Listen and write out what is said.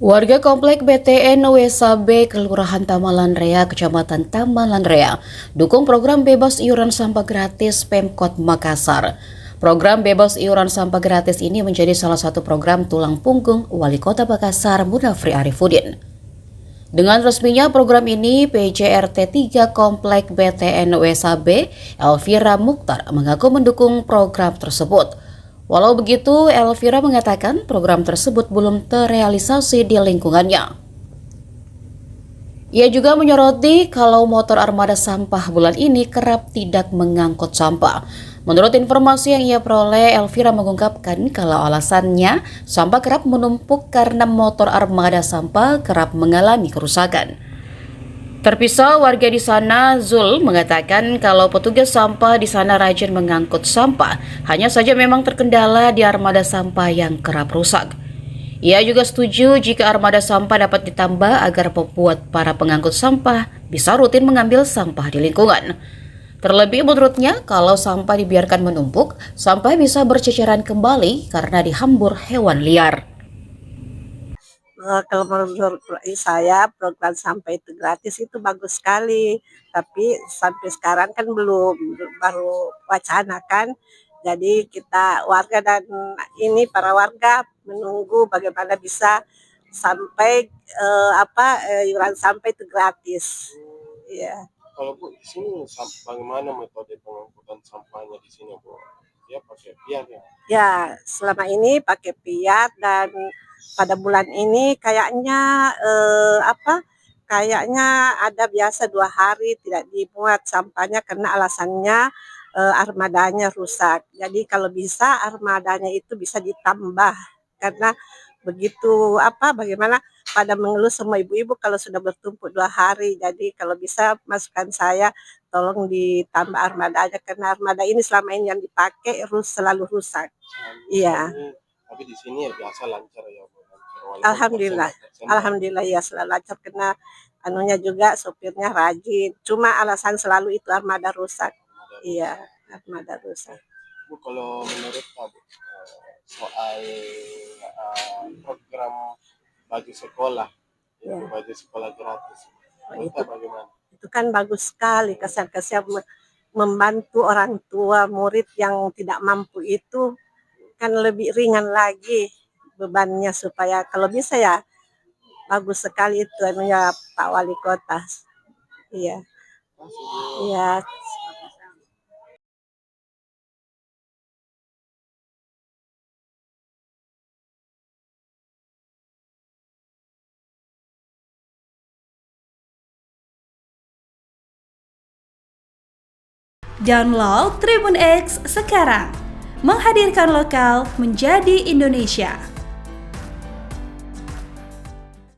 Warga komplek BTN WSAB Kelurahan Tamalanrea, Kecamatan Tamalanrea, dukung program bebas iuran sampah gratis Pemkot Makassar. Program bebas iuran sampah gratis ini menjadi salah satu program tulang punggung Wali Kota Makassar Munafri Arifudin. Dengan resminya program ini, PJRT 3 Komplek BTN WSAB, Elvira Mukhtar, mengaku mendukung program tersebut. Walau begitu, Elvira mengatakan program tersebut belum terrealisasi di lingkungannya. Ia juga menyoroti kalau motor armada sampah bulan ini kerap tidak mengangkut sampah. Menurut informasi yang ia peroleh, Elvira mengungkapkan kalau alasannya sampah kerap menumpuk karena motor armada sampah kerap mengalami kerusakan. Terpisah warga di sana, Zul mengatakan kalau petugas sampah di sana rajin mengangkut sampah, hanya saja memang terkendala di armada sampah yang kerap rusak. Ia juga setuju jika armada sampah dapat ditambah agar membuat para pengangkut sampah bisa rutin mengambil sampah di lingkungan. Terlebih menurutnya, kalau sampah dibiarkan menumpuk, sampah bisa berceceran kembali karena dihambur hewan liar. Kalau menurut saya program sampah itu gratis itu bagus sekali, tapi sampai sekarang kan belum, baru wacana kan. Jadi kita warga dan para warga menunggu bagaimana bisa sampai iuran sampah itu gratis. Iya. Kalau Bu di sini bagaimana metode pengangkutan sampahnya di sini Bu? Ya pakai piat ya? Ya, selama ini pakai piat dan pada bulan ini kayaknya kayaknya ada biasa 2 hari tidak dimuat sampahnya karena alasannya armadanya rusak. Jadi kalau bisa armadanya itu bisa ditambah karena begitu bagaimana pada mengeluh semua ibu-ibu kalau sudah bertumpuk 2 hari. Jadi kalau bisa masukan saya tolong ditambah armada aja karena armada ini selama ini yang dipakai selalu rusak. Iya. Tapi di sini ya biasa lancar ya Bu. Alhamdulillah. Alhamdulillah ya selalu lancar karena anunya juga sopirnya rajin. Cuma alasan selalu itu armada rusak. Iya, armada rusak. Bu kalau menurut Pak soal program baju sekolah, Ya. baju sekolah gratis, Itu bagaimana? itu kan bagus sekali kesan-kesan membantu orang tua murid yang tidak mampu itu kan lebih ringan lagi bebannya supaya kalau bisa ya bagus sekali itu anunya Pak Wali Kota. Iya. Iya. Download Tribun X sekarang, menghadirkan lokal menjadi Indonesia.